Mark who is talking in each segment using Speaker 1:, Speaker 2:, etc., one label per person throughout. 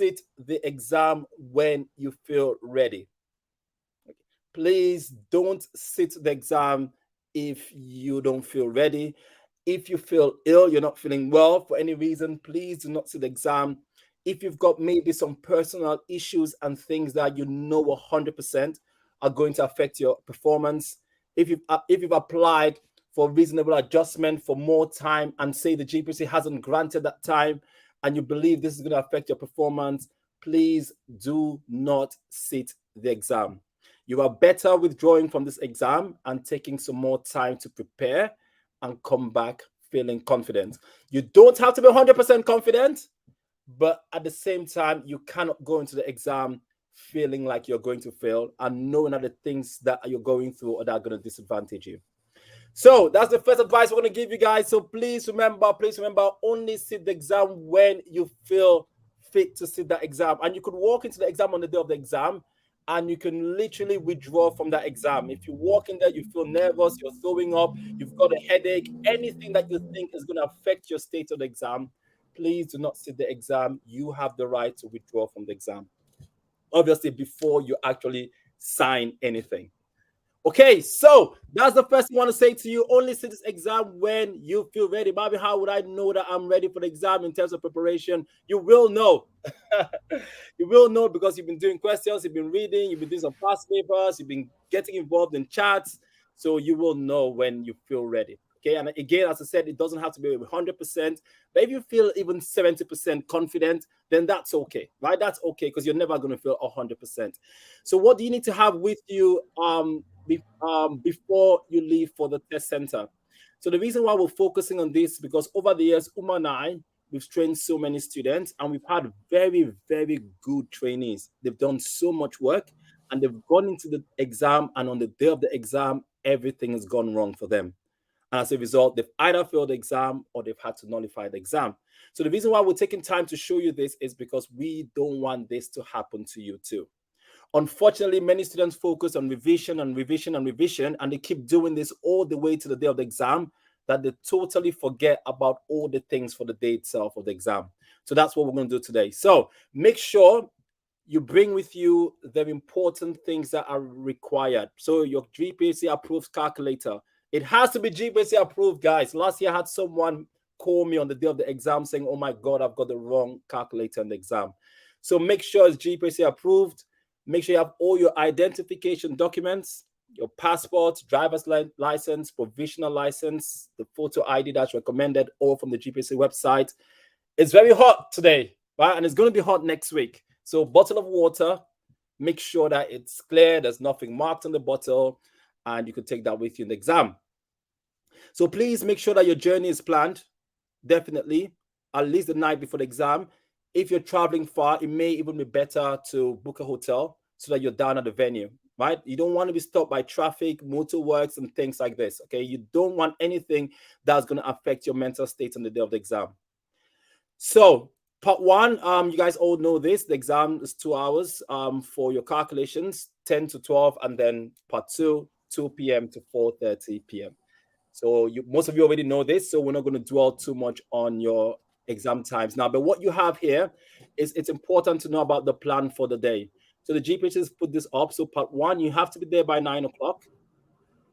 Speaker 1: sit the exam when you feel ready. Please don't sit the exam if you don't feel ready. If you feel ill, you're not feeling well for any reason, please do not sit the exam. If you've got maybe some personal issues and things that you know 100% are going to affect your performance, if you've applied for reasonable adjustment for more time and say the GPC hasn't granted that time and you believe this is going to affect your performance, please do not sit the exam. You are better withdrawing from this exam and taking some more time to prepare and come back feeling confident. You don't have to be 100% confident, but at the same time, you cannot go into the exam feeling like you're going to fail and knowing that the things that you're going through are going to disadvantage you. So that's the first advice we're going to give you guys. So please remember, only sit the exam when you feel fit to sit that exam. And you could walk into the exam on the day of the exam and you can literally withdraw from that exam. If you walk in there, you feel nervous, you're throwing up, you've got a headache, anything that you think is going to affect your state of the exam, please do not sit the exam. You have the right to withdraw from the exam. Obviously, before you actually sign anything. Okay, so that's the first thing I want to say to you. Only sit this exam when you feel ready. Bobby, how would I know that I'm ready for the exam in terms of preparation? You will know. You will know because you've been doing questions, you've been reading, you've been doing some past papers, you've been getting involved in chats. So you will know when you feel ready. Okay, and again, as I said, it doesn't have to be 100%. But if you feel even 70% confident, then that's okay, right? That's okay because you're never going to feel 100%. So what do you need to have with you before you leave for the test center? So the reason why we're focusing on this because over the years, Uma and I, we've trained so many students and we've had very, very good trainees. They've done so much work and they've gone into the exam, and on the day of the exam, everything has gone wrong for them. And as a result, they've either failed the exam or they've had to nullify the exam. So the reason why we're taking time to show you this is because we don't want this to happen to you too. Unfortunately, many students focus on revision and revision and revision, and they keep doing this all the way to the day of the exam that they totally forget about all the things for the day itself of the exam. So that's what we're going to do today. So make sure you bring with you the important things that are required. So your GPC approved calculator. It has to be GPC approved, guys. Last year I had someone call me on the day of the exam saying, oh my God, I've got the wrong calculator in the exam. So make sure it's GPC approved. Make sure you have all your identification documents, your passport, driver's license, provisional license, the photo ID that's recommended, all from the GPC website. It's very hot today, right? And it's going to be hot next week. So bottle of water, make sure that it's clear, there's nothing marked on the bottle, and you can take that with you in the exam. So please make sure that your journey is planned, definitely, at least the night before the exam. If you're traveling far, it may even be better to book a hotel so that you're down at the venue, right? You don't want to be stopped by traffic, motorworks, and things like this, okay? You don't want anything that's going to affect your mental state on the day of the exam. So part one, you guys all know this. The exam is 2 hours for your calculations, 10 to 12, and then part two, 2 p.m. to 4:30 p.m. So most of you already know this, so we're not going to dwell too much on your exam times now. But what you have here is it's important to know about the plan for the day. So the GPHs put this up. So part one, you have to be there by 9 o'clock.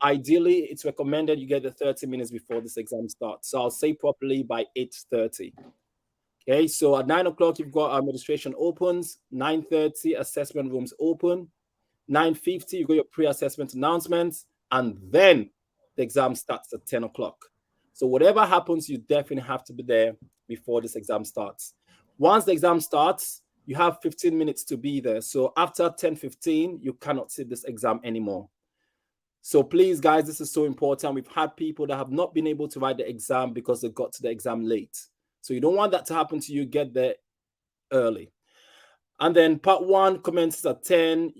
Speaker 1: Ideally, it's recommended you get the 30 minutes before this exam starts. So I'll say properly by 8:30. Okay, so at 9 o'clock, you've got our registration opens, 9:30, assessment rooms open, 9:50, you got your pre-assessment announcements, and then the exam starts at 10 o'clock. So whatever happens, you definitely have to be there before this exam starts. Once the exam starts, you have 15 minutes to be there. So after 10:15, you cannot sit this exam anymore. So please, guys, this is so important. We've had people that have not been able to write the exam because they got to the exam late. So you don't want that to happen to you. Get there early. And then part one commences at 10.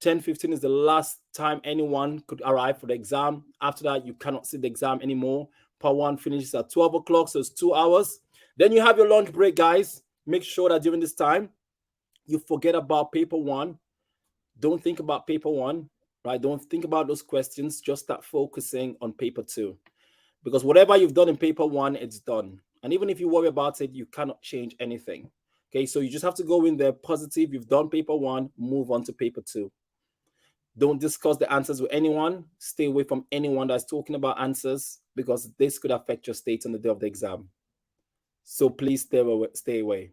Speaker 1: 10:15 is the last time anyone could arrive for the exam. After that, you cannot sit the exam anymore. Part one finishes at 12 o'clock, so it's 2 hours. Then you have your lunch break, guys. Make sure that during this time, you forget about paper one. Don't think about paper one, right? Don't think about those questions. Just start focusing on paper two. Because whatever you've done in paper one, it's done. And even if you worry about it, you cannot change anything. Okay, so you just have to go in there positive. You've done paper 1, move on to paper 2. Don't discuss the answers with anyone. Stay away from anyone that's talking about answers, because this could affect your state on the day of the exam. So please stay away.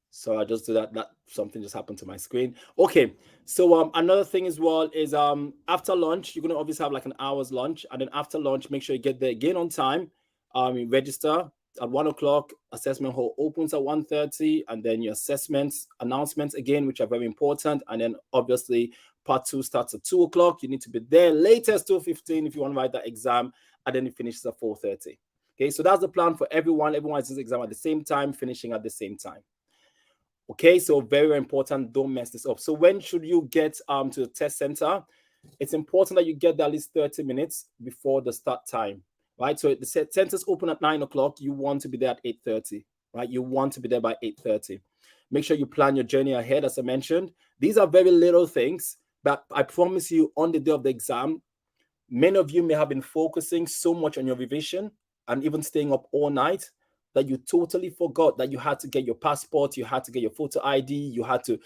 Speaker 1: So I just do that. That something just happened to my screen. Okay. So another thing as well is after lunch, you're gonna obviously have like an hour's lunch, and then after lunch, make sure you get there again on time. You register at 1 o'clock. Assessment hall opens at 1:30, and then your announcements again, which are very important. And then obviously part 2 starts at 2 o'clock. You need to be there latest 2:15 if you want to write that exam, and then it finishes at 4:30. Okay, so that's the plan for everyone. Everyone is this exam at the same time, finishing at the same time. Okay, so very, very important. Don't mess this up. So when should you get to the test center? It's important that you get there at least 30 minutes before the start time, right? So the centers open at 9 o'clock. You want to be there at 8:30, right? You want to be there by 8:30. Make sure you plan your journey ahead, as I mentioned. These are very little things, but I promise you, on the day of the exam, many of you may have been focusing so much on your revision and even staying up all night that you totally forgot that you had to get your passport, you had to get your photo ID, you had to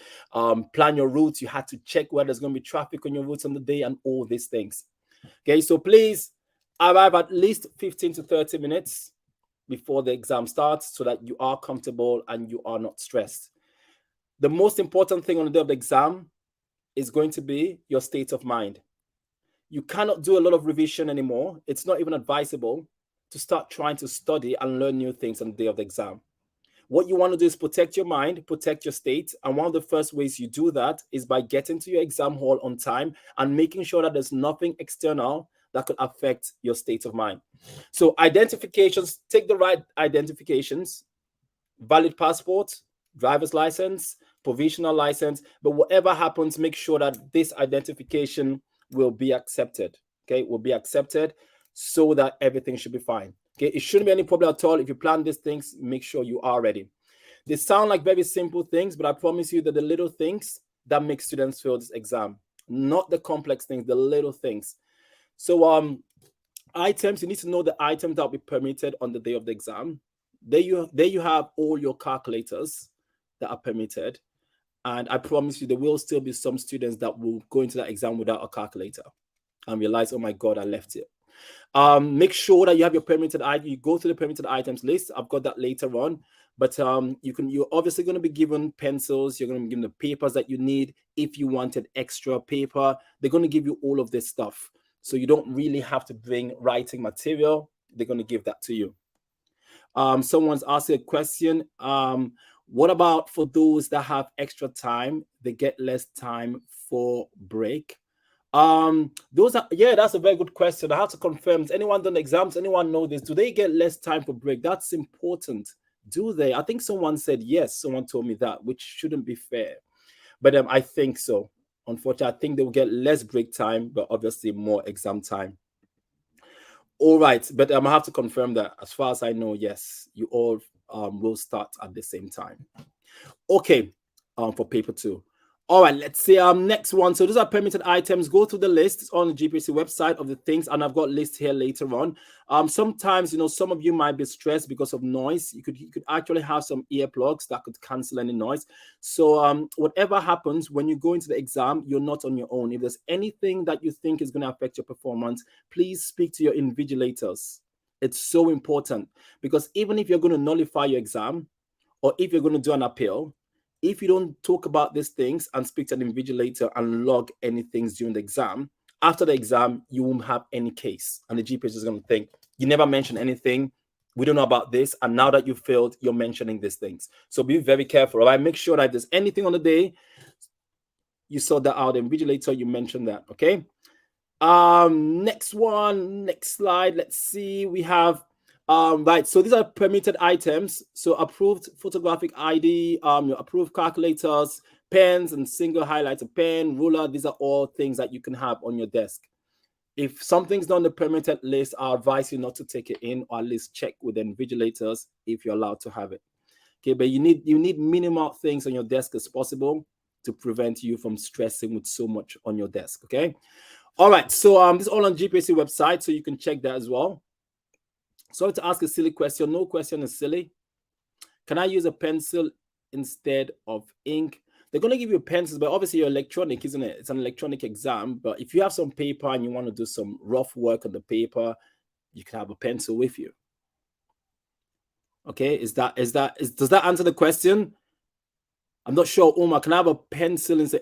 Speaker 1: plan your routes, you had to check where there's going to be traffic on your routes on the day, and all these things. Okay, so please arrive at least 15 to 30 minutes before the exam starts so that you are comfortable and you are not stressed. The most important thing on the day of the exam is going to be your state of mind. You cannot do a lot of revision anymore. It's not even advisable to start trying to study and learn new things on the day of the exam. What you want to do is protect your mind, protect your state. And one of the first ways you do that is by getting to your exam hall on time and making sure that there's nothing external that could affect your state of mind. So identifications, take the right identifications, valid passport, driver's license, provisional license, but whatever happens, make sure that this identification will be accepted. Okay, will be accepted, so that everything should be fine. Okay, it shouldn't be any problem at all. If you plan these things, make sure you are ready. They sound like very simple things, but I promise you that the little things that make students fail this exam, not the complex things, the little things. So items, you need to know the items that will be permitted on the day of the exam. There you have all your calculators that are permitted. And I promise you, there will still be some students that will go into that exam without a calculator and realize, oh my God, I left it. Make sure that you have your permitted item. You go to the permitted items list. I've got that later on. But you're obviously going to be given pencils. You're going to be given the papers that you need. If you wanted extra paper, they're going to give you all of this stuff. So you don't really have to bring writing material. They're going to give that to you. Someone's asking a question. What about for those that have extra time? They get less time for break. That's a very good question. I have to confirm. Has anyone done exams? Anyone know this? Do they get less time for break? That's important. Do they? I think someone said yes. Someone told me that, which shouldn't be fair. But I think so. Unfortunately, I think they will get less break time, but obviously more exam time. All right, but I have to confirm that. As far as I know, yes, you all will start at the same time. Okay, for paper 2. All right, let's see next one. So these are permitted items. Go to the list on the GPC website of the things, and I've got lists here later on. Sometimes, some of you might be stressed because of noise. You could actually have some earplugs that could cancel any noise. So whatever happens when you go into the exam, you're not on your own. If there's anything that you think is going to affect your performance, please speak to your invigilators. It's so important, because even if you're going to nullify your exam, or if you're going to do an appeal, if you don't talk about these things and speak to an invigilator and log any things during the exam, after the exam, you won't have any case. And the GP is just going to think, you never mentioned anything. We don't know about this. And now that you failed, you're mentioning these things. So be very careful. All right? Make sure that if there's anything on the day, you sort that out. The invigilator, you mentioned that. Okay. Next slide. Let's see. We have right, so these are permitted items. So approved photographic ID, your approved calculators, pens and single highlighter pen, ruler. These are all things that you can have on your desk. If something's not on the permitted list, I advise you not to take it in, or at least check with the invigilators if you're allowed to have it. Okay, but you need minimal things on your desk as possible to prevent you from stressing with so much on your desk. Okay. All right. So this is all on GPC website, so you can check that as well. Sorry to ask a silly question. No question is silly. Can I use a pencil instead of ink? They're going to give you pencils, but obviously you're electronic, isn't it? It's an electronic exam. But if you have some paper and you want to do some rough work on the paper, you can have a pencil with you. Okay, does that answer the question? I'm not sure, Omar. Can I have a pencil and say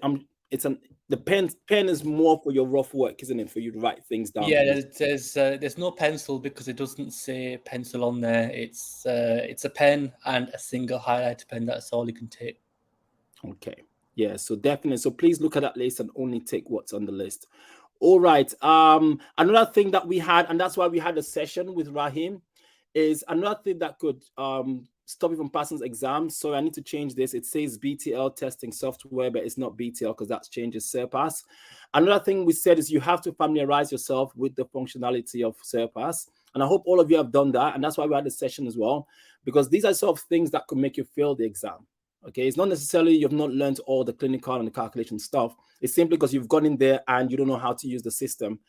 Speaker 1: the pen is more for your rough work, isn't it? For you to write things down.
Speaker 2: Yeah, there's no pencil because it doesn't say pencil on there. It's a pen and a single highlighter pen. That's all you can take.
Speaker 1: Okay. Yeah, so definitely. So please look at that list and only take what's on the list. All right. Another thing that we had, and that's why we had a session with Rahim, is another thing that could stop you from passing exams. So I need to change this. It says BTL testing software, but it's not BTL because that's changes SURPASS. Another thing we said is you have to familiarize yourself with the functionality of SURPASS. And I hope all of you have done that. And that's why we had a session as well, because these are sort of things that could make you fail the exam. Okay, it's not necessarily you've not learned all the clinical and the calculation stuff. It's simply because you've gone in there and you don't know how to use the system.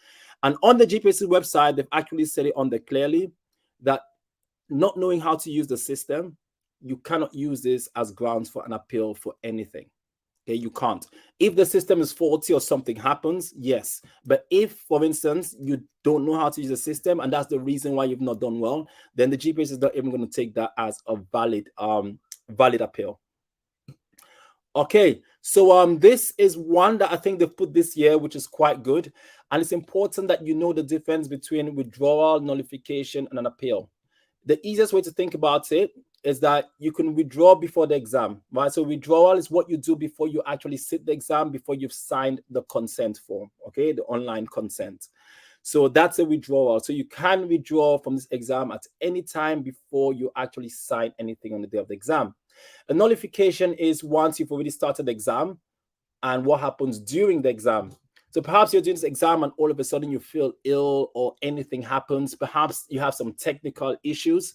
Speaker 1: And on the GPSC website, they've actually said it on there clearly that not knowing how to use the system, you cannot use this as grounds for an appeal for anything. Okay, you can't. If the system is faulty or something happens, yes. But if, for instance, you don't know how to use the system and that's the reason why you've not done well, then the GPS is not even going to take that as a valid appeal. Okay, so this is one that I think they've put this year, which is quite good. And it's important that you know the difference between withdrawal, nullification, and an appeal. The easiest way to think about it is that you can withdraw before the exam, right? So withdrawal is what you do before you actually sit the exam, before you've signed the consent form, okay? The online consent. So that's a withdrawal. So you can withdraw from this exam at any time before you actually sign anything on the day of the exam. A nullification is once you've already started the exam and what happens during the exam. So perhaps you're doing this exam and all of a sudden you feel ill or anything happens. Perhaps you have some technical issues.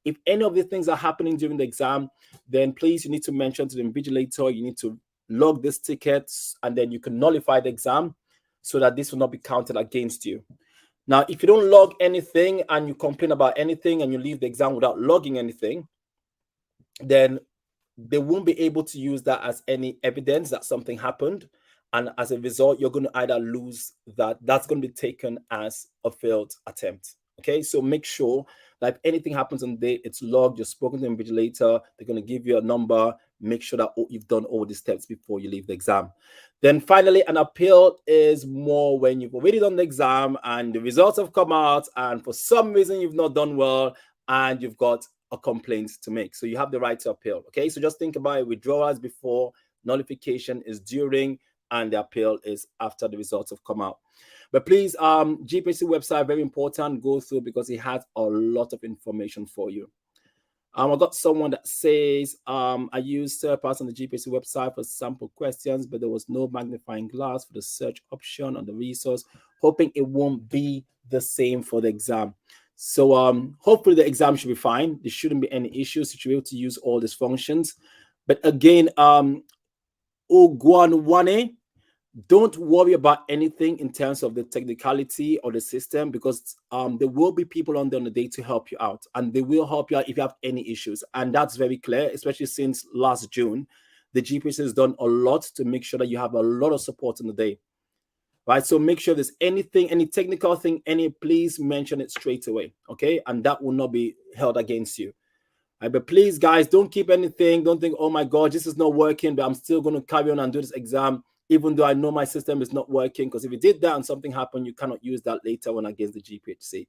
Speaker 1: If any of these things are happening during the exam, then please, you need to mention to the invigilator, you need to log these tickets and then you can nullify the exam so that this will not be counted against you. Now, if you don't log anything and you complain about anything and you leave the exam without logging anything, then they won't be able to use that as any evidence that something happened. And as a result, you're going to either lose that. That's going to be taken as a failed attempt. Okay, so make sure that if anything happens on the day, it's logged, you're spoken to the invigilator, they're going to give you a number, make sure that you've done all the steps before you leave the exam. Then finally, an appeal is more when you've already done the exam and the results have come out and for some reason you've not done well and you've got a complaint to make. So you have the right to appeal. Okay, so just think about it. Withdrawals before, nullification is during, and the appeal is after the results have come out. But please, GPSC website, very important, go through because it has a lot of information for you. I got someone that says, I used SURPASS on the GPSC website for sample questions, but there was no magnifying glass for the search option on the resource, hoping it won't be the same for the exam. So hopefully the exam should be fine. There shouldn't be any issues. You should be able to use all these functions. But again, Ogwanwane, don't worry about anything in terms of the technicality or the system because there will be people on the day to help you out. And they will help you out if you have any issues. And that's very clear, especially since last June. The GPS has done a lot to make sure that you have a lot of support on the day. Right, so make sure there's anything, any technical thing, please mention it straight away, okay? And that will not be held against you. Right, but please, guys, don't keep anything. Don't think, oh my God, this is not working, but I'm still going to carry on and do this exam, even though I know my system is not working. Because if you did that and something happened, you cannot use that later on against the GPHC.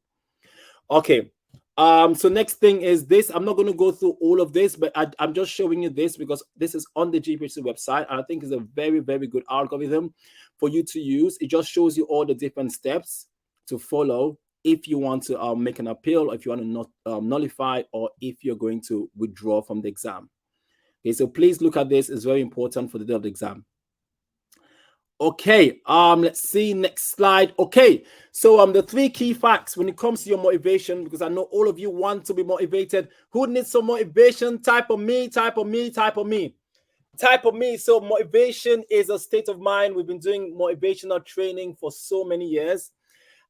Speaker 1: Okay. So next thing is this. I'm not going to go through all of this, but I'm just showing you this because this is on the GPHC website. And I think it's a very, very good algorithm for you to use. It just shows you all the different steps to follow if you want to make an appeal, or if you want to not nullify, or if you're going to withdraw from the exam. Okay, so please look at this. It's very important for the day of the exam. Okay, let's see, next slide. Okay, so the 3 key facts when it comes to your motivation, because I know all of you want to be motivated. Who needs some motivation? Type of me, type of me, type of me. Type of me. So motivation is a state of mind. We've been doing motivational training for so many years.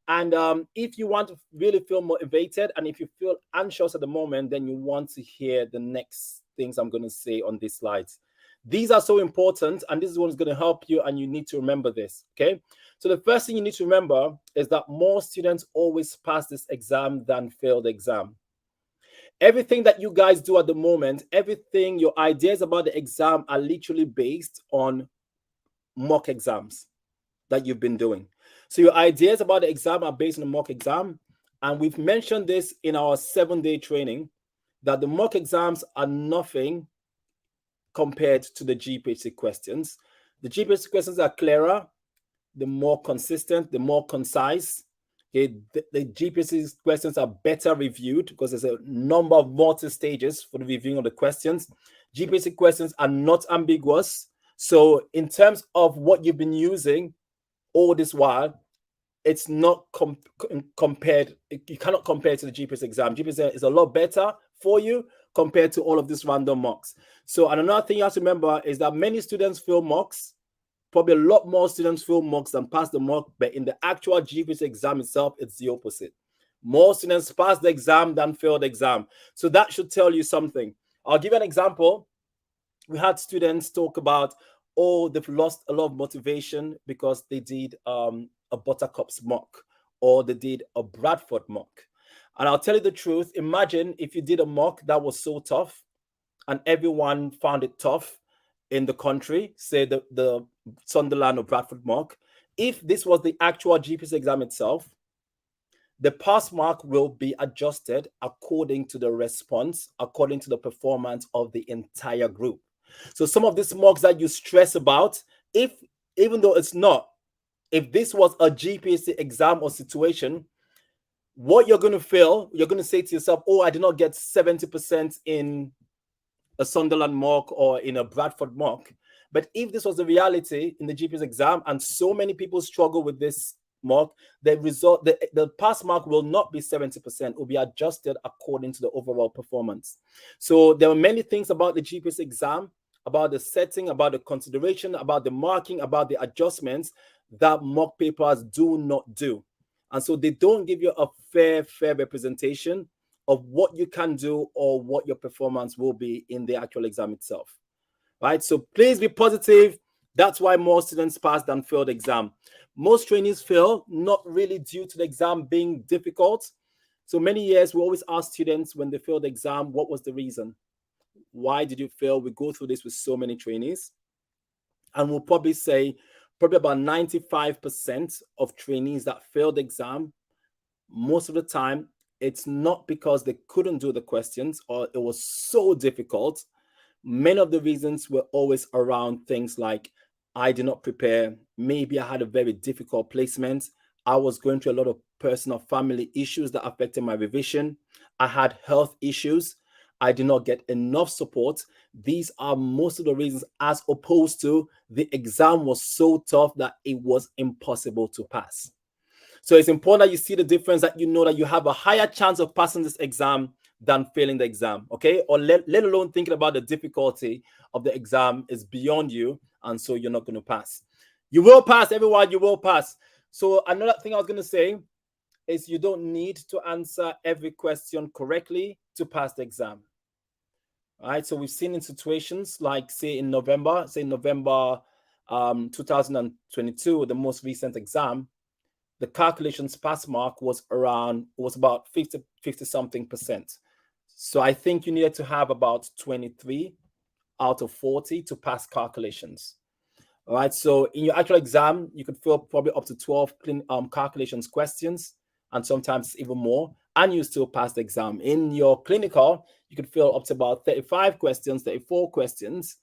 Speaker 1: And if you want to really feel motivated and if you feel anxious at the moment, then you want to hear the next things I'm going to say on these slides. These are so important, and this is what's going to help you, and you need to remember this, okay? So the first thing you need to remember is that more students always pass this exam than fail the exam. Everything that you guys do at the moment, everything, your ideas about the exam are literally based on mock exams that you've been doing. So your ideas about the exam are based on the mock exam. And we've mentioned this in our 7-day training, that the mock exams are nothing compared to the GPHC questions. The GPHC questions are clearer, the more consistent, the more concise. Okay, the GPHC questions are better reviewed because there's a number of multi-stages for the reviewing of the questions. GPHC questions are not ambiguous. So in terms of what you've been using all this while, it's not compared. You cannot compare to the GPHC exam. GPHC is a lot better for you compared to all of these random mocks. So, and another thing you have to remember is that many students fail mocks. Probably a lot more students fail mocks than pass the mock, but in the actual GPHC exam itself, it's the opposite. More students pass the exam than fail the exam. So that should tell you something. I'll give you an example. We had students talk about, oh, they've lost a lot of motivation because they did a Buttercups mock, or they did a Bradford mock. And I'll tell you the truth. Imagine if you did a mock that was so tough and everyone found it tough in the country, say the Sunderland or Bradford mock. If this was the actual GPHC exam itself, the pass mark will be adjusted according to the response, according to the performance of the entire group. So some of these mocks that you stress about, even though it's not, if this was a GPHC exam or situation, what you're going to feel, you're going to say to yourself, oh, I did not get 70% in a Sunderland mock or in a Bradford mock. But if this was the reality in the GPHC exam, and so many people struggle with this mock, the pass mark will not be 70%. It will be adjusted according to the overall performance. So there are many things about the GPHC exam, about the setting, about the consideration, about the marking, about the adjustments that mock papers do not do. And so they don't give you a fair representation of what you can do or what your performance will be in the actual exam itself. Right? So please be positive. That's why more students pass than fail the exam. Most trainees fail, not really due to the exam being difficult. So many years, we always ask students when they fail the exam, what was the reason? Why did you fail? We go through this with so many trainees. And we'll probably say, probably about 95% of trainees that failed the exam, most of the time, it's not because they couldn't do the questions or it was so difficult. Many of the reasons were always around things like, I did not prepare. Maybe I had a very difficult placement. I was going through a lot of personal family issues that affected my revision. I had health issues. I did not get enough support. These are most of the reasons, as opposed to the exam was so tough that it was impossible to pass. So it's important that you see the difference, that you know that you have a higher chance of passing this exam than failing the exam, okay? Or let alone thinking about the difficulty of the exam is beyond you, and so you're not going to pass. You will pass, everyone, you will pass. So another thing I was going to say is you don't need to answer every question correctly to pass the exam. All right, so we've seen in situations like, say in November 2022, the most recent exam, the calculations pass mark was about 50 something percent. So I think you needed to have about 23 out of 40 to pass calculations. All right, so in your actual exam, you could fill probably up to 12 calculations questions, and sometimes even more, and you still pass the exam. In your clinical, you could fill up to about 35 questions, 34 questions,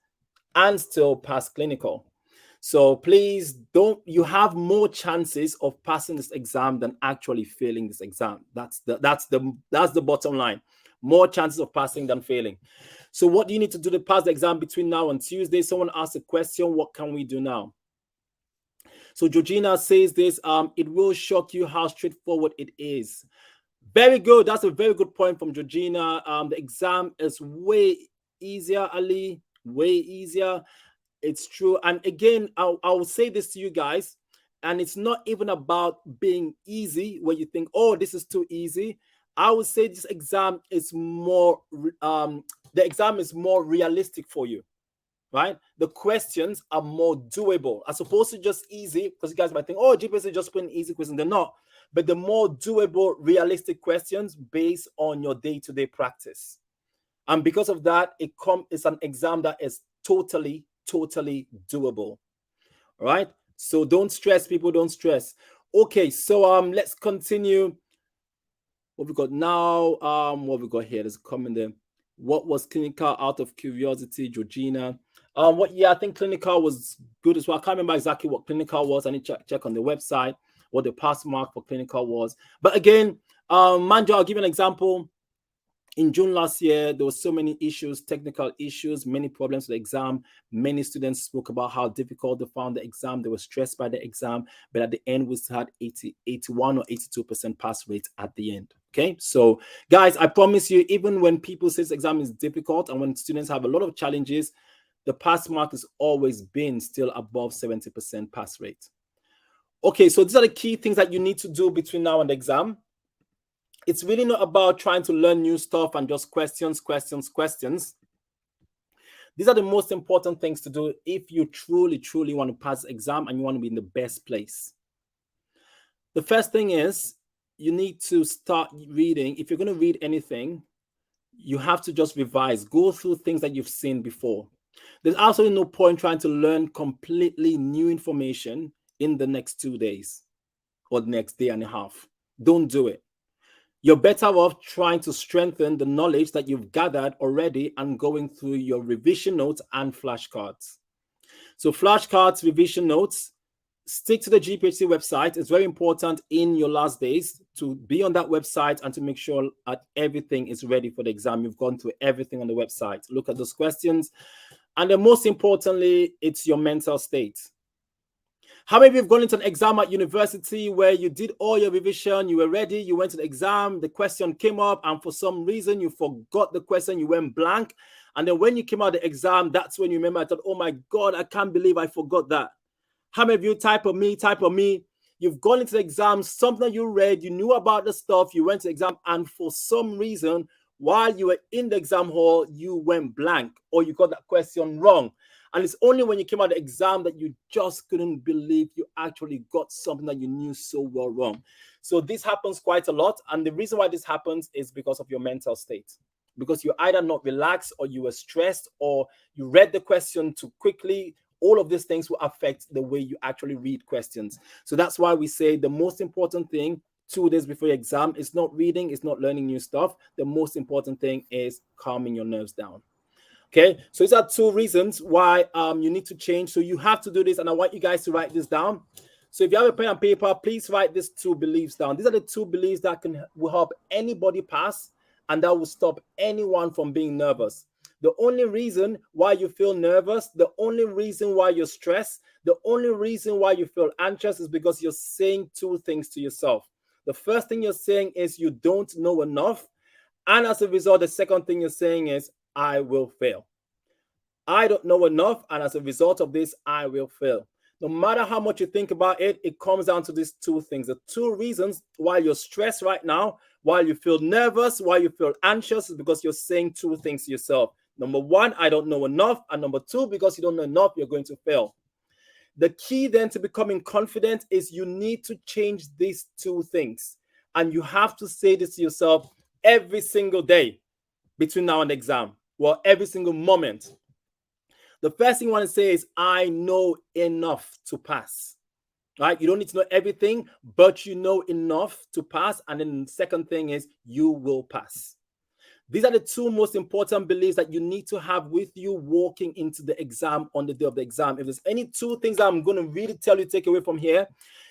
Speaker 1: and still pass clinical. So please don't, you have more chances of passing this exam than actually failing this exam. That's the bottom line. More chances of passing than failing. So what do you need to do to pass the exam between now and Tuesday? Someone asked a question, what can we do now? So Georgina says this, it will shock you how straightforward it is. Very good. That's a very good point from Georgina. The exam is way easier, Ali, way easier. It's true. And again, I will say this to you guys, and it's not even about being easy where you think, oh, this is too easy. I would say this exam is more, the exam is more realistic for you, right? The questions are more doable as opposed to just easy, because you guys might think, oh, GPS is just putting easy questions. They're not, but the more doable, realistic questions based on your day-to-day practice. And because of that, it's an exam that is totally doable. All right. So don't stress, people. Don't stress. Okay. So let's continue. What we got now? What we got here? There's a comment there. What was clinical out of curiosity, Georgina? I think clinical was good as well. I can't remember exactly what clinical was. I need to check on the website what the pass mark for clinical was. But again, Manjo, I'll give you an example. In June last year, there were so many issues, technical issues, many problems with the exam. Many students spoke about how difficult they found the exam. They were stressed by the exam. But at the end, we still had 81 or 82% pass rate at the end. Okay, so guys, I promise you, even when people say this exam is difficult and when students have a lot of challenges, the pass mark has always been still above 70% pass rate. Okay, so these are the key things that you need to do between now and the exam. It's really not about trying to learn new stuff and just questions. These are the most important things to do if you truly want to pass the exam and you want to be in the best place. The first thing is you need to start reading. If you're going to read anything, you have to just revise, go through things that you've seen before. There's absolutely no point trying to learn completely new information in the next 2 days or the next day and a half. Don't do it. You're better off trying to strengthen the knowledge that you've gathered already and going through your revision notes and flashcards. So flashcards, revision notes, stick to the GPHC website. It's very important in your last days to be on that website and to make sure that everything is ready for the exam. You've gone through everything on the website. Look at those questions. And then most importantly, it's your mental state. How many of you have gone into an exam at university where you did all your revision, you were ready, you went to the exam, the question came up, and for some reason you forgot the question, you went blank. And then when you came out of the exam, that's when you remember, I thought, oh my God, I can't believe I forgot that. How many of you, type of me, you've gone into the exam, something you read, you knew about the stuff, you went to the exam, and for some reason, while you were in the exam hall, you went blank or you got that question wrong. And it's only when you came out of the exam that you just couldn't believe you actually got something that you knew so well wrong. So this happens quite a lot. And the reason why this happens is because of your mental state. Because you're either not relaxed or you were stressed or you read the question too quickly. All of these things will affect the way you actually read questions. So that's why we say the most important thing 2 days before your exam is not reading, it's not learning new stuff. The most important thing is calming your nerves down. Okay, so these are 2 reasons why you need to change. So you have to do this, and I want you guys to write this down. So if you have a pen and paper, please write these 2 beliefs down. These are the 2 beliefs that will help anybody pass, and that will stop anyone from being nervous. The only reason why you feel nervous, the only reason why you're stressed, the only reason why you feel anxious is because you're saying 2 things to yourself. The first thing you're saying is you don't know enough. And as a result, the second thing you're saying is, I will fail. I don't know enough, and as a result of this, I will fail. No matter how much you think about it, it comes down to these 2 things. The 2 reasons why you're stressed right now, why you feel nervous, why you feel anxious, is because you're saying 2 things to yourself. Number 1, I don't know enough. And number 2, because you don't know enough, you're going to fail. The key then to becoming confident is you need to change these 2 things. And you have to say this to yourself every single day between now and the exam. Well, every single moment. The first thing you want to say is, I know enough to pass. Right? You don't need to know everything, but you know enough to pass. And then the second thing is, you will pass. These are the 2 most important beliefs that you need to have with you walking into the exam on the day of the exam. If there's any 2 things that I'm going to really tell you to take away from here,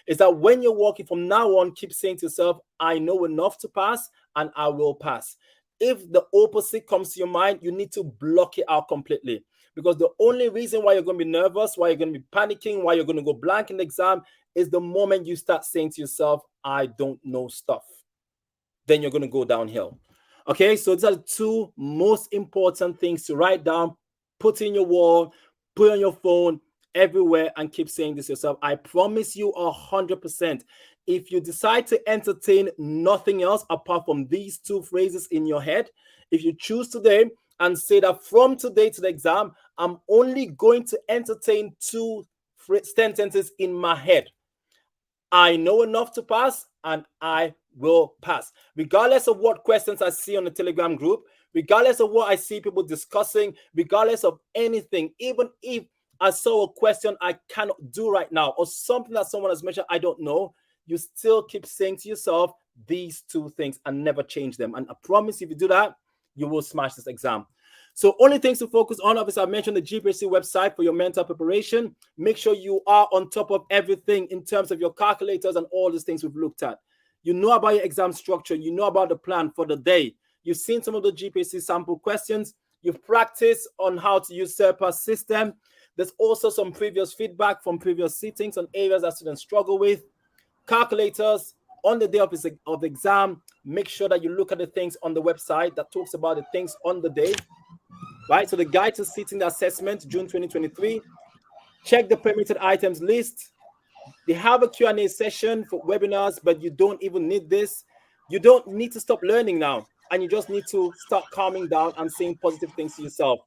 Speaker 1: is that when you're walking from now on, keep saying to yourself, I know enough to pass and I will pass. If the opposite comes to your mind, you need to block it out completely. Because the only reason why you're going to be nervous, why you're going to be panicking, why you're going to go blank in the exam is the moment you start saying to yourself, I don't know stuff. Then you're going to go downhill. Okay, so these are the 2 most important things to write down, put in your wall, put on your phone, everywhere, and keep saying this to yourself. I promise you 100%. if you decide to entertain nothing else apart from these two phrases in your head, if you choose today and say that from today to the exam, I'm only going to entertain two sentences in my head. I know enough to pass and I will pass. Regardless of what questions I see on the Telegram group, regardless of what I see people discussing, regardless of anything, even if I saw a question I cannot do right now or something that someone has mentioned I don't know, you still keep saying to yourself these two things and never change them. And I promise if you do that, you will smash this exam. So only things to focus on, obviously, I mentioned the GPHC website for your mental preparation. Make sure you are on top of everything in terms of your calculators and all these things we've looked at. You know about your exam structure. You know about the plan for the day. You've seen some of the GPHC sample questions. You've practiced on how to use SERPA's system. There's also some previous feedback from previous sittings on areas that students struggle with. Calculators on the day of the exam, make sure that you look at the things on the website that talks about the things on the day. Right, so the guide to sitting the assessment, June 2023. Check the permitted items list. They have a Q&A session for webinars, but you don't even need this. You don't need to stop learning now, and you just need to start calming down and saying positive things to yourself.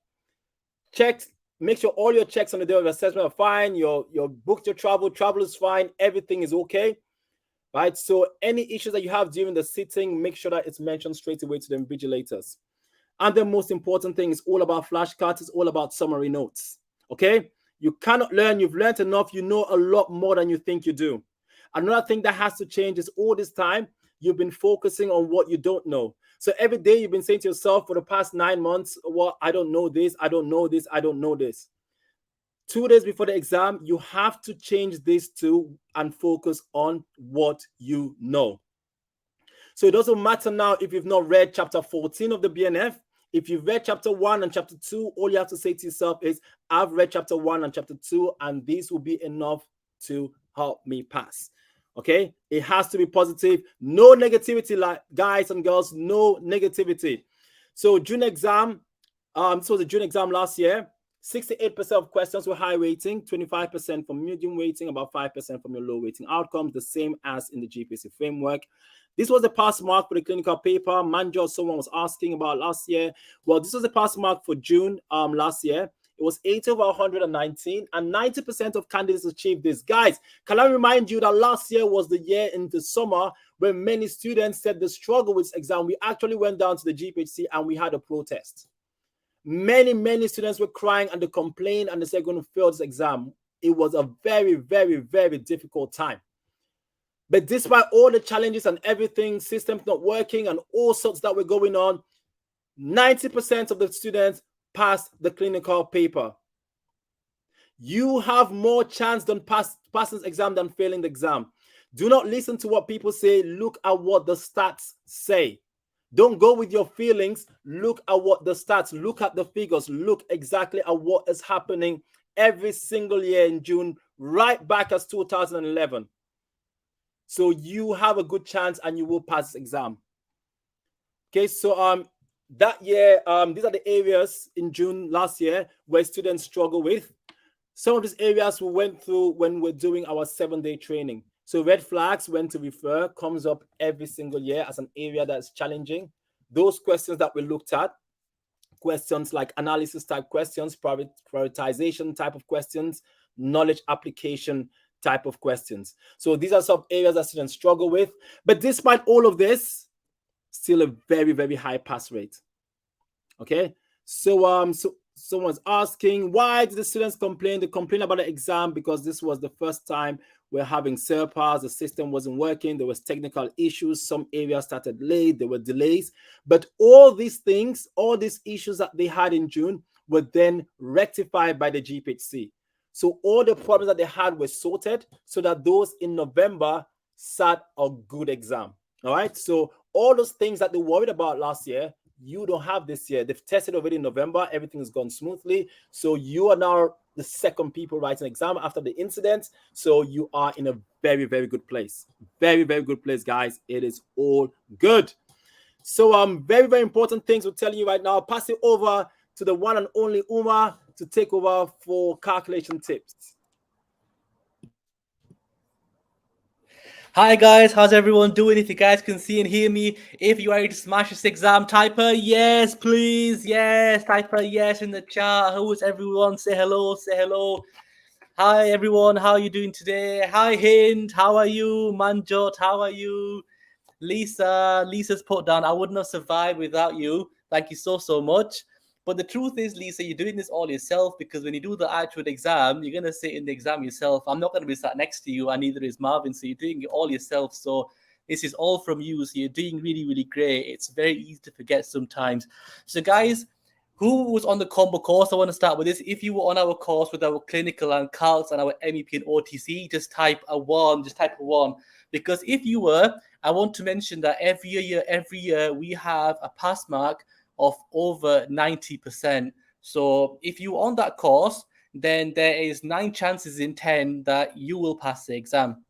Speaker 1: Check, make sure all your checks on the day of assessment are fine. Your booked your travel is fine. Everything is okay. Right, so any issues that you have during the sitting, make sure that it's mentioned straight away to the invigilators. And the most important thing is all about flashcards. It's all about summary notes. Okay? You cannot learn. You've learned enough. You know a lot more than you think you do. Another thing that has to change is all this time, you've been focusing on what you don't know. So every day you've been saying to yourself for the past 9 months, well, I don't know this. I don't know this. I don't know this. 2 days before the exam, you have to change this too and focus on what you know. So it doesn't matter now if you've not read chapter 14 of the BNF. If you've read chapter 1 and chapter 2, all you have to say to yourself is, I've read chapter 1 and chapter 2, and these will be enough to help me pass. Okay? It has to be positive. No negativity, like guys and girls, no negativity. So June exam, this was the June exam last year. 68% of questions were high rating, 25% from medium rating, about 5% from your low rating outcomes, the same as in the GPHC framework. This was the pass mark for the clinical paper. Manjo, someone was asking about last year. Well, this was the pass mark for June last year. It was 80 over 119, and 90% of candidates achieved this. Guys, can I remind you that last year was the year in the summer when many students said they struggle with exam. We actually went down to the GPHC and we had a protest. Many students were crying and they complained and they said they're going to fail this exam. It was a very, very, very difficult time. But despite all the challenges and everything, systems not working and all sorts that were going on, 90% of the students passed the clinical paper. You have more chance than passing the exam than failing the exam. Do not listen to what people say. Look at what the stats say. Don't go with your feelings. Look at what the stats, look at the figures, look exactly at what is happening every single year in June, right back as 2011. So you have a good chance and you will pass this exam. Okay, so that year, these are the areas in June last year where students struggle with. Some of these areas we went through when we're doing our 7-day training. So red flags, when to refer, comes up every single year as an area that's challenging. Those questions that we looked at, questions like analysis type questions, prioritization type of questions, knowledge application type of questions. So these are some areas that students struggle with. But despite all of this, still a very, very high pass rate. Okay, so someone's asking, why did the students complain? They complain about the exam because this was the first time we're having SERPAs, the system wasn't working, there was technical issues, some areas started late, there were delays. But all these things, all these issues that they had in June were then rectified by the GPHC. So all the problems that they had were sorted so that those in November sat a good exam. All right, so all those things that they worried about last year, you don't have this year. They've tested already in November. Everything has gone smoothly. So you are now the second people writing an exam after the incident. So you are in a very, very good place. Very, very good place, guys. It is all good. So very, very important things we're telling you right now. Pass it over to the one and only Umar to take over for calculation tips.
Speaker 2: Hi guys, how's everyone doing? If you guys can see and hear me, if you are ready to smash this exam, type a yes, please. Yes, type a yes in the chat. Who is everyone? Say hello, say hello. Hi everyone, how are you doing today? Hi Hind, how are you? Manjot, how are you? Lisa's put down, I wouldn't have survived without you. Thank you so much. But the truth is, Lisa, you're doing this all yourself because when you do the actual exam, you're going to sit in the exam yourself. I'm not going to be sat next to you, and neither is Marvin. So you're doing it all yourself. So this is all from you. So you're doing really, really great. It's very easy to forget sometimes. So, guys, who was on the combo course? I want to start with this. If you were on our course with our clinical and calcs and our MEP and OTC, just type a 1. Just type a 1. Because if you were, I want to mention that every year we have a pass mark of over 90%. So if you're on that course, then there is 9 chances in 10 that you will pass the exam.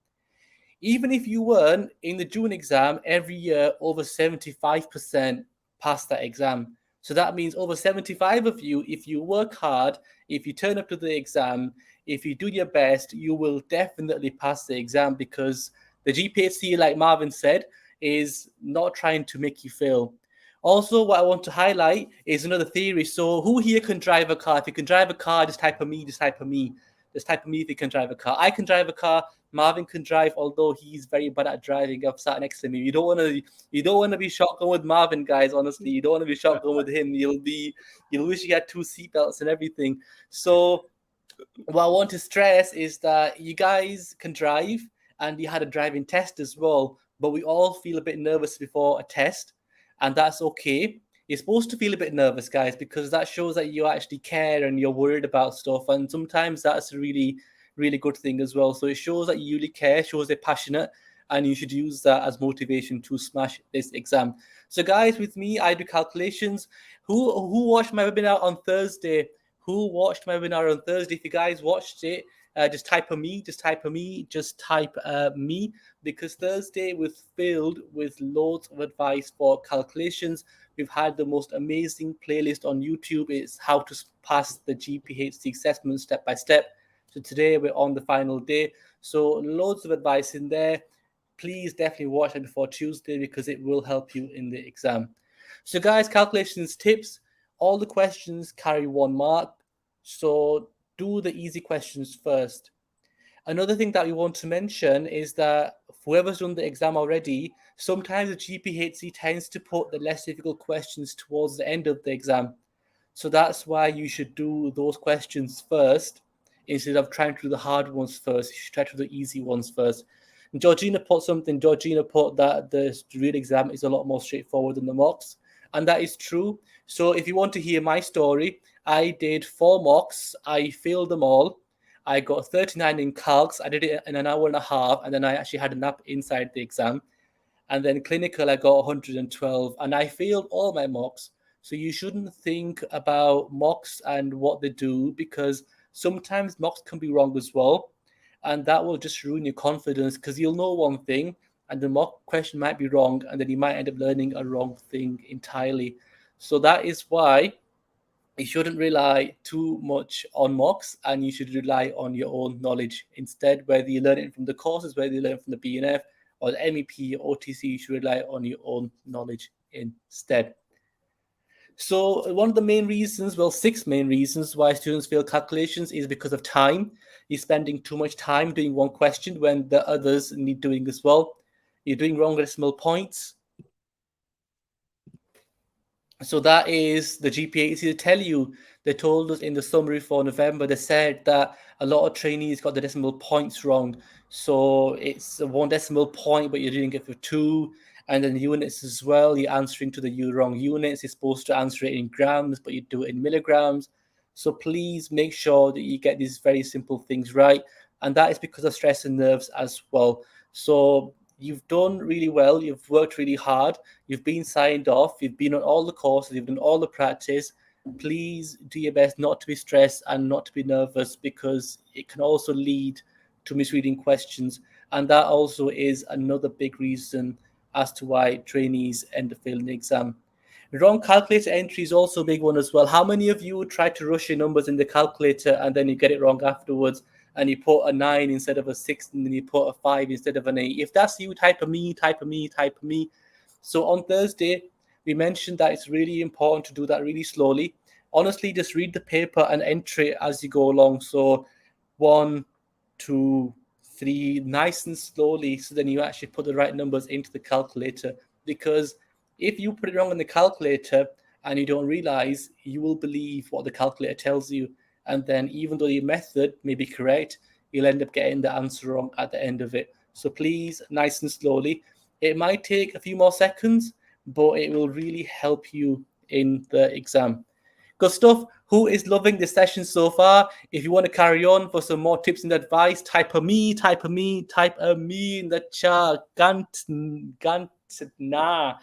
Speaker 2: Even if you weren't in the June exam, every year over 75% pass that exam. So that means over 75 of you, if you work hard, if you turn up to the exam, if you do your best, you will definitely pass the exam because the GPHC, like Marvin said, is not trying to make you fail. Also, what I want to highlight is another theory. So who here can drive a car? If you can drive a car, just type of me, just type of me. Just type of me if you can drive a car. I can drive a car. Marvin can drive, although he's very bad at driving. I've sat next to me. You don't want to be shotgun with Marvin, guys. Honestly, you don't want to be shotgun with him. You'll wish you had 2 seatbelts and everything. So what I want to stress is that you guys can drive and you had a driving test as well, but we all feel a bit nervous before a test, and that's okay. You're supposed to feel a bit nervous, guys, because that shows that you actually care and you're worried about stuff, and sometimes that's a really, really good thing as well. So it shows that you really care, shows they're passionate, and you should use that as motivation to smash this exam. So, guys, with me, I do calculations. Who watched my webinar on Thursday? Who watched my webinar on Thursday? If you guys watched it, just type a me, just type a me, just type me, because Thursday was filled with loads of advice for calculations. We've had the most amazing playlist on YouTube. It's how to pass the GPHC assessment step by step. So today we're on the final day. So loads of advice in there. Please definitely watch it before Tuesday because it will help you in the exam. So guys, calculations tips. All the questions carry 1 mark. So do the easy questions first. Another thing that we want to mention is that whoever's done the exam already, sometimes the GPHC tends to put the less difficult questions towards the end of the exam. So that's why you should do those questions first instead of trying to do the hard ones first. You should try to do the easy ones first. And Georgina put that the real exam is a lot more straightforward than the mocks. And that is true. So if you want to hear my story, I did 4 mocks. I failed them all. I got 39 in calcs. I did it in an hour and a half, and then I actually had a nap inside the exam. And then clinical, I got 112, and I failed all my mocks. So you shouldn't think about mocks and what they do, because sometimes mocks can be wrong as well. And that will just ruin your confidence because you'll know one thing and the mock question might be wrong, and then you might end up learning a wrong thing entirely. So that is why you shouldn't rely too much on mocks, and you should rely on your own knowledge instead. Whether you learn it from the courses, whether you learn it from the BNF or the MEP or OTC, you should rely on your own knowledge instead. So one of the main reasons, well, 6 main reasons why students fail calculations is because of time. You're spending too much time doing one question when the others need doing as well. You're doing wrong decimal points. So that is the GPA. To tell you, they told us in the summary for November, they said that a lot of trainees got the decimal points wrong. So it's 1 decimal point, but you're doing it for 2. And then units as well, you're answering to the wrong units. You're supposed to answer it in grams, but you do it in milligrams. So please make sure that you get these very simple things right. And that is because of stress and nerves as well. So you've done really well. You've worked really hard. You've been signed off. You've been on all the courses. You've done all the practice. Please do your best not to be stressed and not to be nervous, because it can also lead to misreading questions. And that also is another big reason as to why trainees end up failing the exam. Wrong calculator entry is also a big one as well. How many of you try to rush your numbers in the calculator and then you get it wrong afterwards? and you put a 9 instead of a 6, and then you put a 5 instead of an 8. If that's you, type a me, type a me, type a me. So on Thursday, we mentioned that it's really important to do that really slowly. Honestly, just read the paper and enter it as you go along. So 1, 2, 3, nice and slowly, so then you actually put the right numbers into the calculator. Because if you put it wrong in the calculator and you don't realize, you will believe what the calculator tells you. And then even though your method may be correct, you'll end up getting the answer wrong at the end of it. So please, nice and slowly. It might take a few more seconds, but it will really help you in the exam. Good stuff. Who is loving this session so far? If you want to carry on for some more tips and advice, type a me, type a me, type a me in the chat. Nah.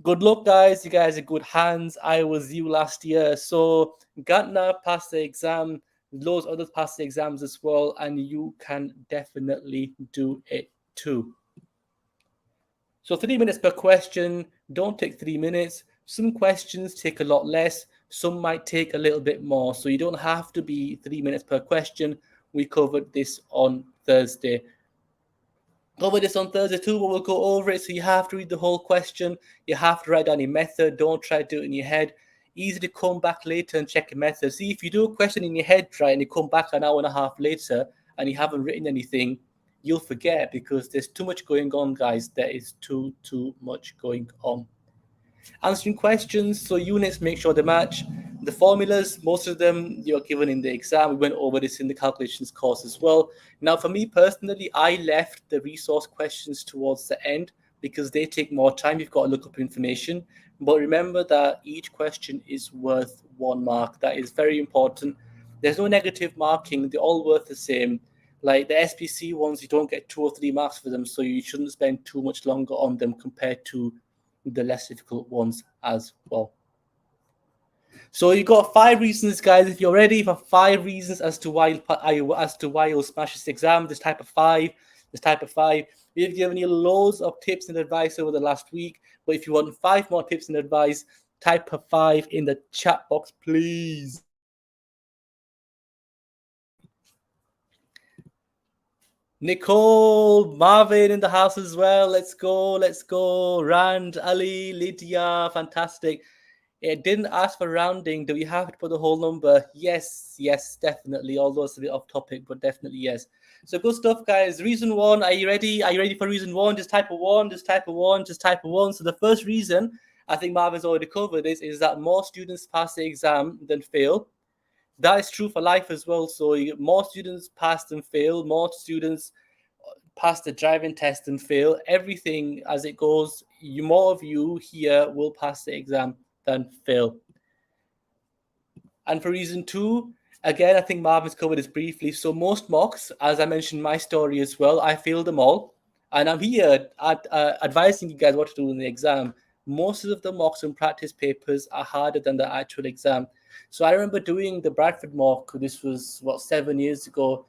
Speaker 2: Good luck, guys. You guys are good hands. I was you last year. So Gantner passed the exam. Loads of others passed the exams as well. And you can definitely do it too. So 3 minutes per question. Don't take 3 minutes. Some questions take a lot less. Some might take a little bit more. So you don't have to be 3 minutes per question. We covered this on Thursday. Cover this on Thursday too, but we'll go over it. So you have to read the whole question. You have to write down your method. Don't try to do it in your head. Easy to come back later and check your method. See, if you do a question in your head, right, and you come back an hour and a half later and you haven't written anything, you'll forget because there's too much going on, guys. There is too much going on. Answering questions, so units, make sure they match. The formulas, most of them you're given in the exam. We went over this in the calculations course as well. Now, for me personally, I left the resource questions towards the end because they take more time. You've got to look up information. But remember that each question is worth 1 mark. That is very important. There's no negative marking. They're all worth the same. Like the SPC ones, you don't get 2 or 3 marks for them, so you shouldn't spend too much longer on them compared to the less difficult ones as well. So you got 5 reasons, guys. If you're ready for 5 reasons as to why you'll smash this exam, this type of 5. We've given you loads of tips and advice over the last week. But if you want 5 more tips and advice, type a 5 in the chat box, please. Nicole, Marvin in the house as well. Let's go. Rand, Ali, Lydia, fantastic. It didn't ask for rounding. Do we have to put the whole number? Yes, definitely. Although it's a bit off topic, but definitely yes. So good stuff, guys. Reason 1, are you ready? Are you ready for reason 1? Just type a 1, So the first reason, I think Marvin's already covered this, is that more students pass the exam than fail. That is true for life as well. So you get more students pass than fail, more students pass the driving test than fail. Everything as it goes, more of you here will pass the exam than fail. And for reason 2, again, I think Marvin's covered this briefly. So most mocks, as I mentioned my story as well, I failed them all. And I'm here advising you guys what to do in the exam. Most of the mocks and practice papers are harder than the actual exam. So I remember doing the Bradford mock. This was, 7 years ago.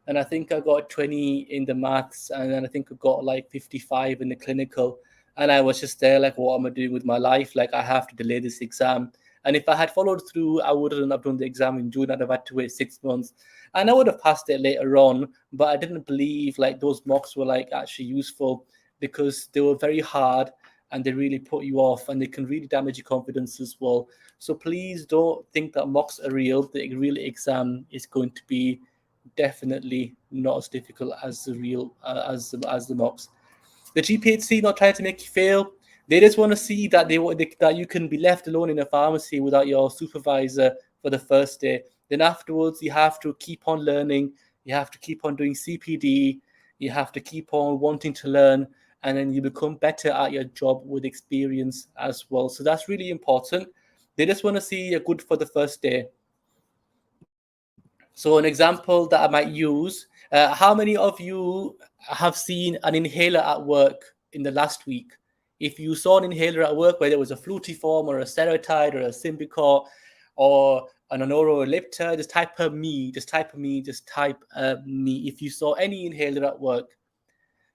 Speaker 2: And I think I got 20 in the maths. And then I think I got like 55 in the clinical. And I was just there like, what am I doing with my life? Like, I have to delay this exam. And if I had followed through, I wouldn't have done the exam in June. I'd have had to wait 6 months. And I would have passed it later on. But I didn't believe like those mocks were like actually useful because they were very hard and they really put you off and they can really damage your confidence as well. So please don't think that mocks are real. The real exam is going to be definitely not as difficult as the real as the mocks. The GPHC not trying to make you fail. They just want to see that that you can be left alone in a pharmacy without your supervisor for the first day. Then afterwards, you have to keep on learning. You have to keep on doing CPD. You have to keep on wanting to learn. And then you become better at your job with experience as well. So that's really important. They just want to see you're good for the first day. So an example that I might use, how many of you have seen an inhaler at work in the last week? If you saw an inhaler at work, whether it was a Flutiform or a Seretide or a Symbicort or an Onoro Ellipta, just type me. If you saw any inhaler at work.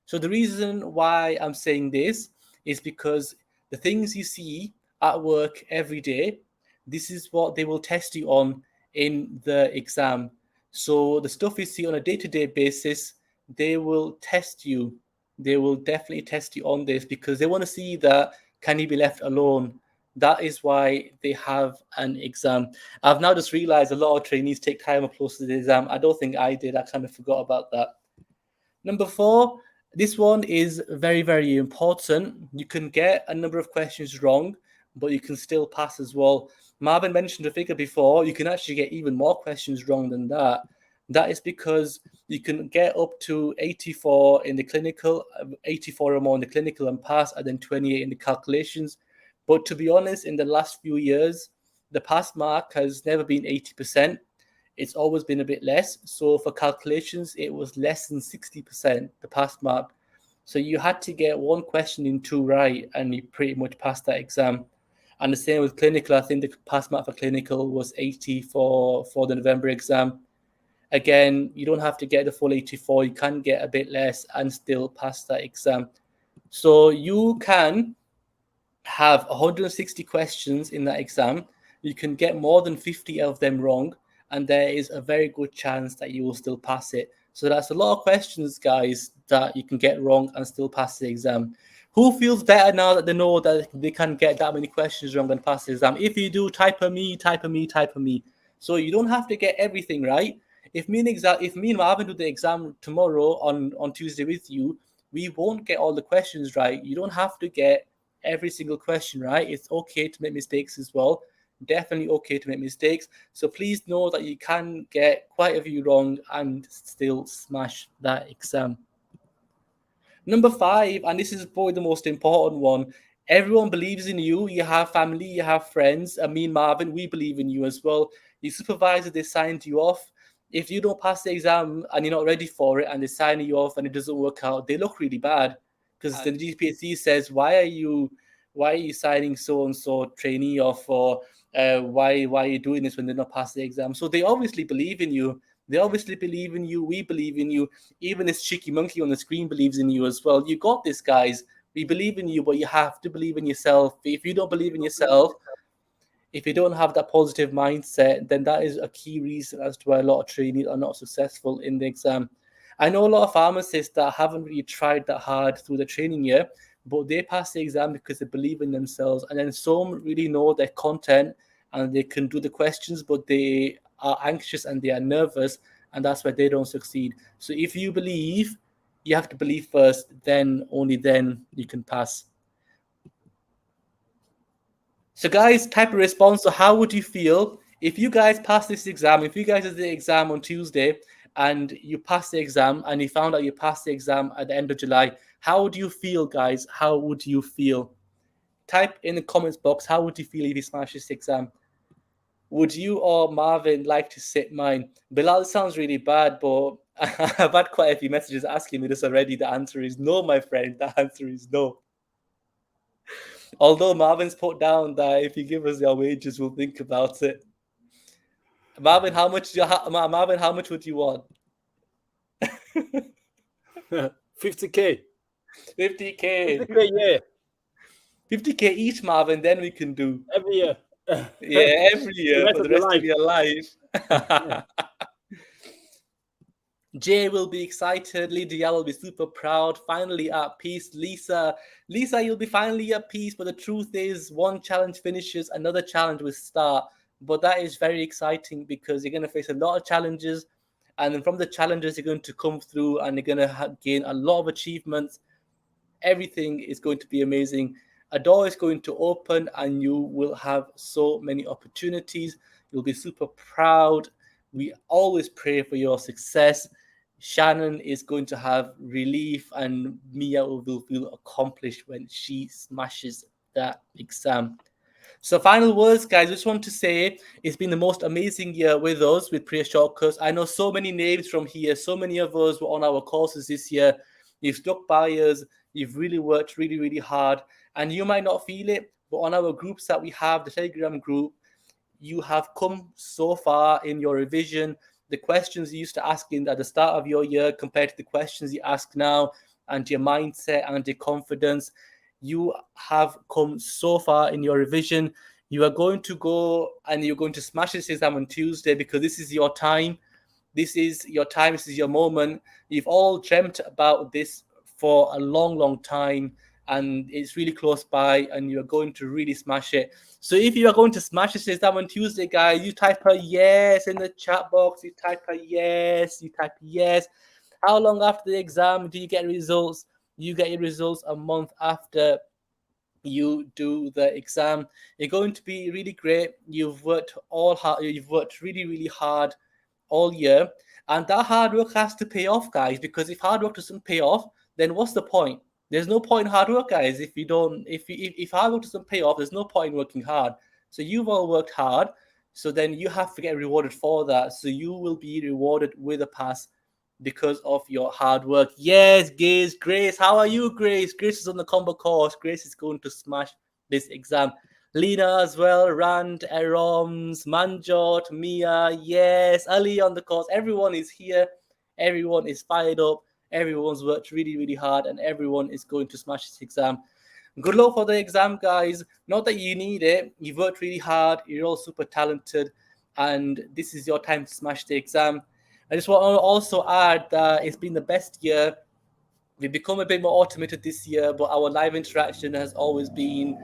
Speaker 2: So the reason why I'm saying this is because the things you see at work every day, this is what they will test you on in the exam. So the stuff you see on a day-to-day basis, they will test you. They will definitely test you on this because they want to see that can you be left alone. That is why they have an exam. I've now just realized a lot of trainees take time up close to the exam. I don't think I did. I kind of forgot about that. Number 4, this one is very, very important. You can get a number of questions wrong, but you can still pass as well. Marvin mentioned a figure before. You can actually get even more questions wrong than that. That is because you can get up to 84 in the clinical, 84 or more in the clinical and pass, and then 28 in the calculations. But to be honest, in the last few years, the pass mark has never been 80%. It's always been a bit less. So for calculations, it was less than 60%, the pass mark. So you had to get one question in 2 right, and you pretty much passed that exam. And the same with clinical. I think the pass mark for clinical was 80 for the November exam. Again, you don't have to get the full 84. You can get a bit less and still pass that exam. So you can have 160 questions in that exam. You can get more than 50 of them wrong, and there is a very good chance that you will still pass it. So that's a lot of questions, guys, that you can get wrong and still pass the exam. Who feels better now that they know that they can get that many questions wrong and pass the exam? If you do, type a me, type a me, type a me. So you don't have to get everything right. If me and Marvin do the exam tomorrow on Tuesday with you, we won't get all the questions right. You don't have to get every single question right. It's okay to make mistakes as well. Definitely okay to make mistakes. So please know that you can get quite a few wrong and still smash that exam. Number 5, and this is probably the most important one. Everyone believes in you. You have family, you have friends. Me and Marvin, we believe in you as well. Your supervisor, they signed you off. If you don't pass the exam and you're not ready for it and they sign you off and it doesn't work out, they look really bad because the GPSC says, why are you signing so-and-so trainee off, or why are you doing this when they're not passing the exam? So they obviously believe in you. They obviously believe in you. We believe in you. Even this cheeky monkey on the screen believes in you as well. You got this, guys. We believe in you, but you have to believe in yourself. If you don't believe in yourself, if you don't have that positive mindset, then that is a key reason as to why a lot of trainees are not successful in the exam. I know a lot of pharmacists that haven't really tried that hard through the training year, but they pass the exam because they believe in themselves. And then some really know their content and they can do the questions, but they are anxious and they are nervous, and that's why they don't succeed. So if you believe, you have to believe first, then only then you can pass. So guys, type a response. So how would you feel if you guys pass this exam? If you guys did the exam on Tuesday and you passed the exam and you found out you passed the exam at the end of July, how would you feel, guys? How would you feel? Type in the comments box, how would you feel if you smash this exam? Would you or Marvin like to sit mine? Bilal, it sounds really bad, but I've had quite a few messages asking me this already. The answer is no, my friend. The answer is no. Although Marvin's put down that if you give us your wages, we'll think about it. Marvin, how much would you want?
Speaker 1: 50K.
Speaker 2: 50K.
Speaker 1: 50K, yeah.
Speaker 2: 50K each, Marvin, then we can do.
Speaker 1: Every year.
Speaker 2: Yeah, every year for the rest of your life. Jay will be excited. Lydia will be super proud. Finally at peace. Lisa, you'll be finally at peace. But the truth is, one challenge finishes, another challenge will start. But that is very exciting because you're going to face a lot of challenges. And then from the challenges, you're going to come through and you're going to gain a lot of achievements. Everything is going to be amazing. A door is going to open and you will have so many opportunities. You'll be super proud. We always pray for your success. Shannon is going to have relief and Mia will feel accomplished when she smashes that exam. So final words, guys. I just want to say it's been the most amazing year with us, with Prayer Shortcuts. I know so many names from here. So many of us were on our courses this year. You've stuck by us. You've really worked really, really hard. And you might not feel it, but on our groups that we have, the Telegram group, you have come so far in your revision. The questions you used to ask at the start of your year compared to the questions you ask now, and your mindset and your confidence, you have come so far in your revision. You are going to go and you're going to smash this exam on Tuesday because this is your time. This is your time. This is your moment. You've all dreamt about this for a long, long time, and it's really close by, and you're going to really smash it. So if you are going to smash this exam on Tuesday, guys, you type a yes in the chat box. You type a yes. You type yes. How long after the exam do you get results? You get your results a month after you do the exam. You're going to be really great. You've worked all hard. You've worked really, really hard all year, and that hard work has to pay off, guys. Because if hard work doesn't pay off, then what's the point? There's no point in hard work, guys. If hard work doesn't pay off, there's no point in working hard. So you've all worked hard. So then you have to get rewarded for that. So you will be rewarded with a pass because of your hard work. Yes, Grace. How are you, Grace? Grace is on the combo course. Grace is going to smash this exam. Lena as well, Rand, Eroms, Manjot, Mia, yes, Ali on the course. Everyone is here. Everyone is fired up. Everyone's worked really, really hard, and everyone is going to smash this exam. Good luck for the exam, guys. Not that you need it. You've worked really hard. You're all super talented, and this is your time to smash the exam. I just want to also add that it's been the best year. We've become a bit more automated this year, but our live interaction has always been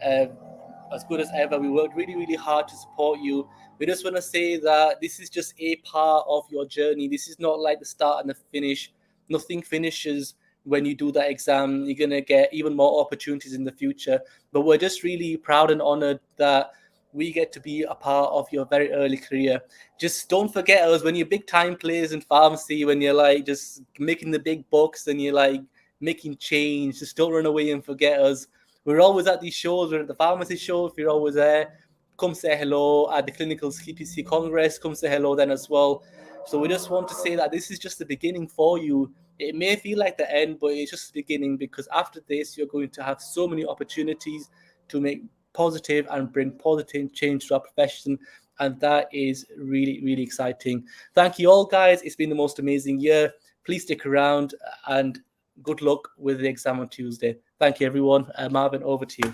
Speaker 2: as good as ever. We worked really, really hard to support you. We just want to say that this is just a part of your journey. This is not like the start and the finish. Nothing finishes when you do that exam. You're going to get even more opportunities in the future. But we're just really proud and honored that we get to be a part of your very early career. Just don't forget us when you're big time players in pharmacy, when you're like just making the big bucks and you're like making change. Just don't run away and forget us. We're always at these shows. We're at the pharmacy show. If you're always there, come say hello. At the Clinical CPC Congress, come say hello then as well. So we just want to say that this is just the beginning for you. It may feel like the end, but it's just the beginning, because after this, you're going to have so many opportunities to make positive and bring positive change to our profession. And that is really, really exciting. Thank you all, guys. It's been the most amazing year. Please stick around, and good luck with the exam on Tuesday. Thank you, everyone. Marvin, over to you.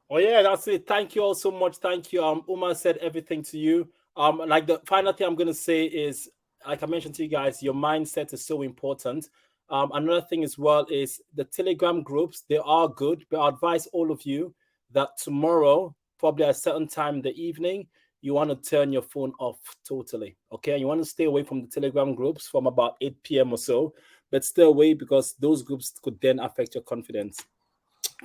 Speaker 1: Oh yeah, that's it. Thank you all so much. Thank you. Umar said everything to you. Like the final thing I'm gonna say is, like I mentioned to you guys, your mindset is so important. Another thing as well is the Telegram groups. They are good, but I advise all of you that tomorrow, probably at a certain time in the evening, you want to turn your phone off totally. Okay, you want to stay away from the Telegram groups from about 8 p.m. or so, but stay away because those groups could then affect your confidence.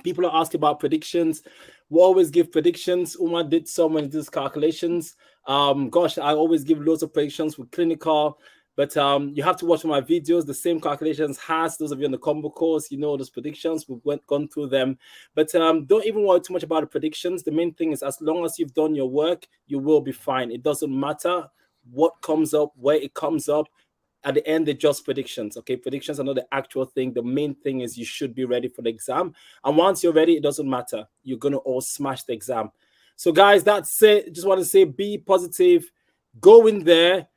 Speaker 1: People are asking about predictions. We always give predictions. Umar did so many of these calculations. Gosh, I always give loads of predictions with clinical, but you have to watch my videos. The same calculations has those of you on the combo course. You know those predictions. We've gone through them, but don't even worry too much about the predictions. The main thing is, as long as you've done your work, you will be fine. It doesn't matter what comes up, where it comes up. At the end, they're just predictions. Okay, predictions are not the actual thing. The main thing is you should be ready for the exam. And once you're ready, it doesn't matter. You're going to all smash the exam. So, guys, that's it. Just want to say, be positive. Go in there.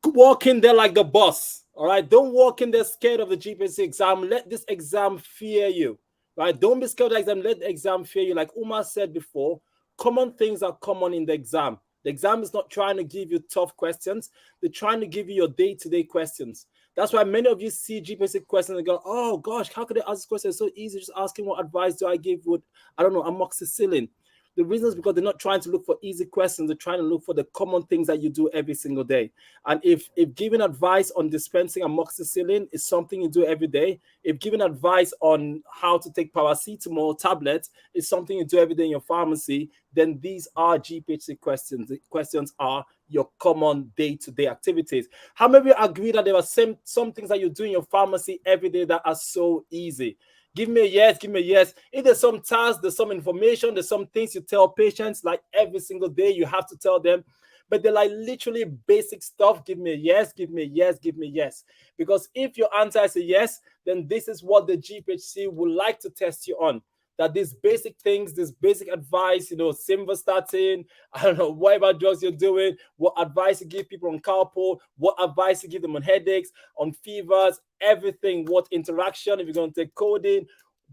Speaker 1: Walk in there like the boss. All right. Don't walk in there scared of the GPC exam. Let this exam fear you. Right. Don't be scared of the exam. Let the exam fear you. Like Umar said before, common things are common in the exam. The exam is not trying to give you tough questions. They're trying to give you your day-to-day questions. That's why many of you see GPC questions and go, oh, gosh, how could I ask this question? It's so easy. Just asking what advice do I give with, I don't know, amoxicillin. The reason is because they're not trying to look for easy questions. They're trying to look for the common things that you do every single day. And if giving advice on dispensing amoxicillin is something you do every day, if giving advice on how to take paracetamol tablets is something you do every day in your pharmacy, then these are GPHC questions. The questions are your common day-to-day activities. How many of you agree that there are some things that you do in your pharmacy every day that are so easy? Give me a yes, give me a yes. If there's some tasks, there's some information, there's some things you tell patients like every single day, you have to tell them, but they're like literally basic stuff. Give me a yes, give me a yes, give me a yes. Because if your answer is a yes, then this is what the GPHC would like to test you on. That these basic things, this basic advice, simvastatin, I don't know, whatever drugs you're doing, what advice you give people on Calpol, what advice you give them on headaches, on fevers, everything, what interaction, if you're going to take codeine,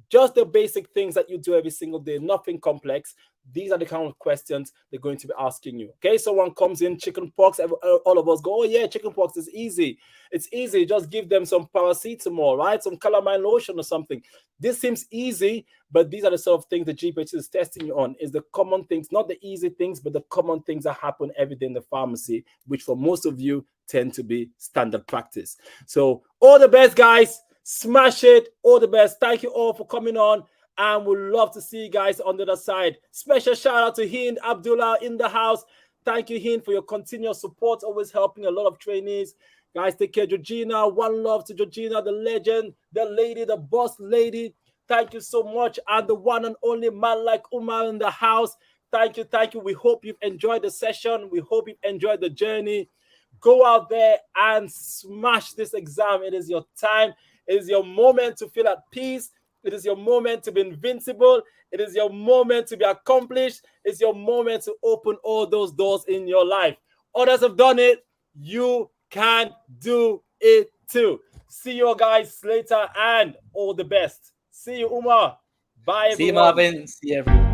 Speaker 1: just the basic things that you do every single day, nothing complex. These are the kind of questions they're going to be asking you. Okay, someone comes in, chicken pox, all of us go, oh yeah, chicken pox is easy. It's easy. Just give them some paracetamol, right? Some calamine lotion or something. This seems easy, but these are the sort of things the GPH is testing you on. Is the common things, not the easy things, but the common things that happen every day in the pharmacy, which for most of you tend to be standard practice. So all the best, guys. Smash it. All the best. Thank you all for coming on. And we'd love to see you guys on the other side. Special shout out to Hind Abdullah in the house. Thank you, Hind, for your continuous support, always helping a lot of trainees. Guys, take care. Georgina, one love to Georgina, the legend, the lady, the boss lady. Thank you so much. And the one and only man like Umar in the house. Thank you, thank you. We hope you've enjoyed the session. We hope you've enjoyed the journey. Go out there and smash this exam. It is your time. It is your moment to feel at peace. It is your moment to be invincible. It is your moment to be accomplished. It's your moment to open all those doors in your life. Others have done it. You can do it too. See you guys later and all the best. See you, Umar. Bye, everyone.
Speaker 2: See you, Marvin. See you, everyone.